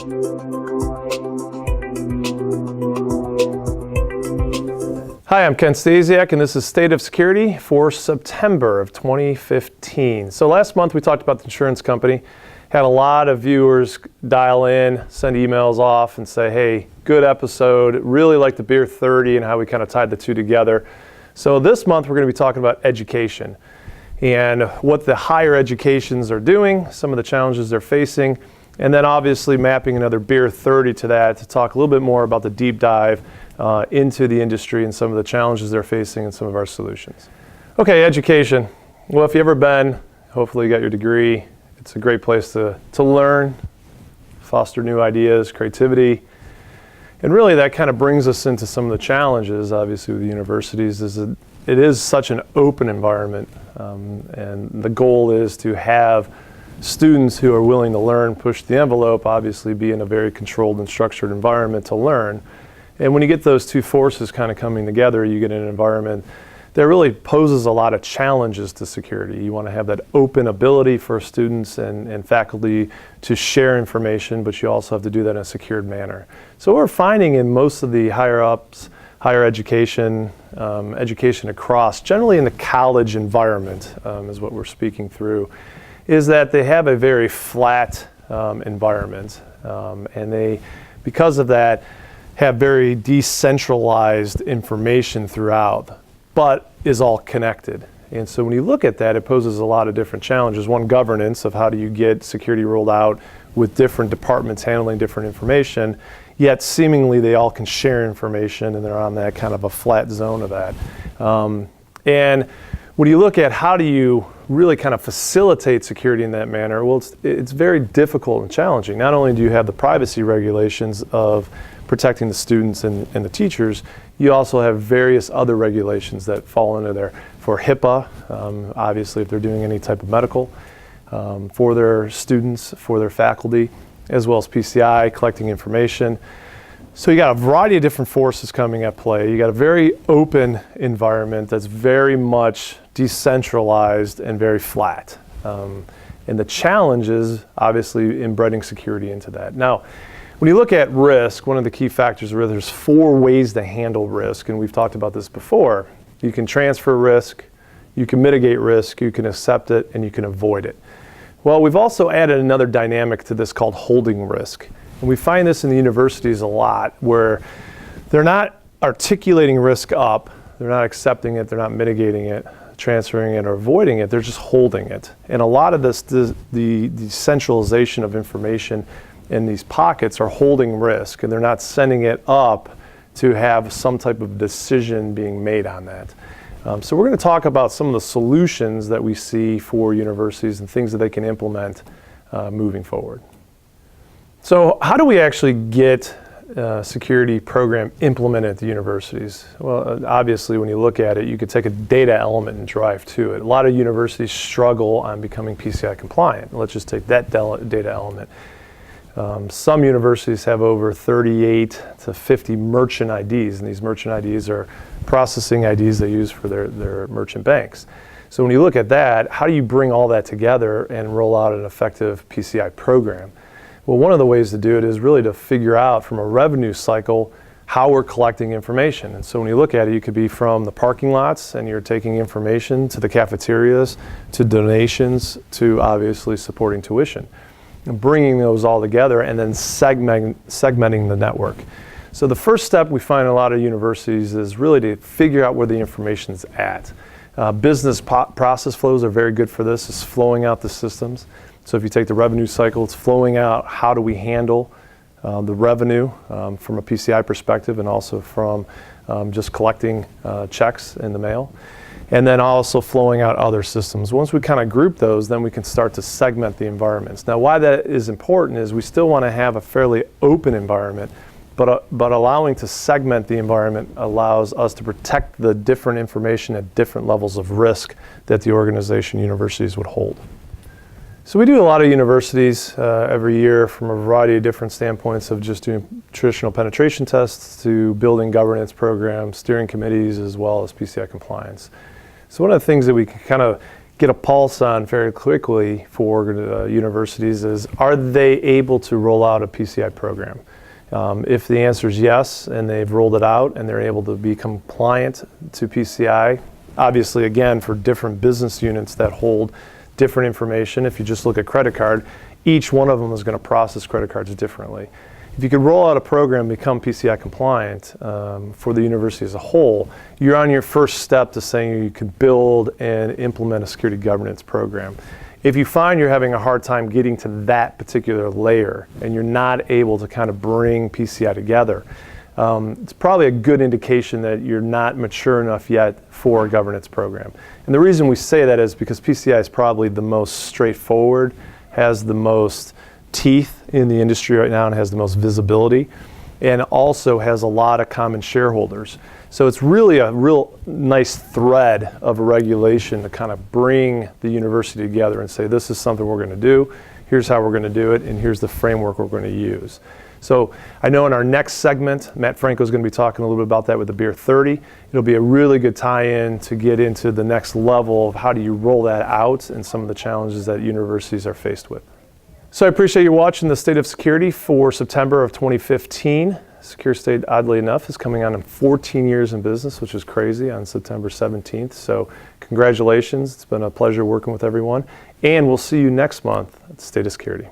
Hi, I'm Ken Stasiak, and this is State of Security for September of 2015. So last month we talked about the insurance company. Had a lot of viewers dial in, send emails off, and say, hey, good episode. Really like the Beer 30 and how we kind of tied the two together. So this month we're going to be talking about education and what the higher educations are doing, some of the challenges they're facing, and then obviously mapping another Beer 30 to that to talk a little bit more about the deep dive into the industry and some of the challenges they're facing and some of our solutions. Okay, education. Well, if you've ever been, hopefully you got your degree. It's a great place to learn, foster new ideas, creativity. And really that kind of brings us into some of the challenges, obviously, with the universities, is that it is such an open environment. And the goal is to have students who are willing to learn, push the envelope, obviously be in a very controlled and structured environment to learn. And when you get those two forces kind of coming together, you get an environment that really poses a lot of challenges to security. You want to have that open ability for students and faculty to share information, but you also have to do that in a secured manner. So what we're finding in most of the higher ups, higher education, education across, generally in the college environment is what we're speaking through, is that they have a very flat environment. And they, because of that, have very decentralized information throughout, but is all connected. And so when you look at that, it poses a lot of different challenges. One, governance of how do you get security rolled out with different departments handling different information, yet seemingly they all can share information and they're on that kind of a flat zone of that. And when you look at how do you really kind of facilitate security in that manner, well, it's very difficult and challenging. Not only do you have the privacy regulations of protecting the students and the teachers, you also have various other regulations that fall into there for HIPAA, obviously if they're doing any type of medical, for their students, for their faculty, as well as PCI, collecting information. So you got a variety of different forces coming at play. You got a very open environment that's very much decentralized and very flat. And the challenge is obviously embedding security into that. Now, when you look at risk, one of the key factors are there's 4 ways to handle risk, and we've talked about this before. You can transfer risk, you can mitigate risk, you can accept it, and you can avoid it. Well, we've also added another dynamic to this called holding risk. And we find this in the universities a lot, where they're not articulating risk up, they're not accepting it, they're not mitigating it, transferring it, or avoiding it, they're just holding it. And a lot of this, the decentralization of information in these pockets are holding risk, and they're not sending it up to have some type of decision being made on that. So we're going to talk about some of the solutions that we see for universities and things that they can implement moving forward. So how do we actually get a security program implemented at the universities? Well, obviously when you look at it, you could take a data element and drive to it. A lot of universities struggle on becoming PCI compliant. Let's just take that data element. Some universities have over 38 to 50 merchant IDs, and these merchant IDs are processing IDs they use for their merchant banks. So when you look at that, how do you bring all that together and roll out an effective PCI program? Well, one of the ways to do it is really to figure out from a revenue cycle how we're collecting information. And so when you look at it, you could be from the parking lots and you're taking information to the cafeterias, to donations, to obviously supporting tuition. And bringing those all together and then segmenting the network. So the first step we find in a lot of universities is really to figure out where the information's at. Business process flows are very good for this. It's flowing out the systems. So if you take the revenue cycle, it's flowing out how do we handle the revenue from a PCI perspective and also from just collecting checks in the mail. And then also flowing out other systems. Once we kind of group those, then we can start to segment the environments. Now, why that is important is we still want to have a fairly open environment, but allowing to segment the environment allows us to protect the different information at different levels of risk that the organization universities would hold. So we do a lot of universities every year from a variety of different standpoints of just doing traditional penetration tests to building governance programs, steering committees, as well as PCI compliance. So one of the things that we can kind of get a pulse on very quickly for universities is, are they able to roll out a PCI program? If the answer is yes, and they've rolled it out and they're able to be compliant to PCI, obviously again for different business units that hold different information, if you just look at credit card, each one of them is going to process credit cards differently. If you could roll out a program, become PCI compliant for the university as a whole, you're on your first step to saying you could build and implement a security governance program. If you find you're having a hard time getting to that particular layer and you're not able to kind of bring PCI together, it's probably a good indication that you're not mature enough yet for a governance program. And the reason we say that is because PCI is probably the most straightforward, has the most teeth in the industry right now, and has the most visibility, and also has a lot of common shareholders. So it's really a real nice thread of a regulation to kind of bring the university together and say, this is something we're going to do, here's how we're going to do it, and here's the framework we're going to use. So I know in our next segment, Matt Franco is going to be talking a little bit about that with the Beer 30. It'll be a really good tie-in to get into the next level of how do you roll that out and some of the challenges that universities are faced with. So I appreciate you watching the State of Security for September of 2015. Secure State, oddly enough, is coming on in 14 years in business, which is crazy, on September 17th. So congratulations. It's been a pleasure working with everyone. And we'll see you next month at the State of Security.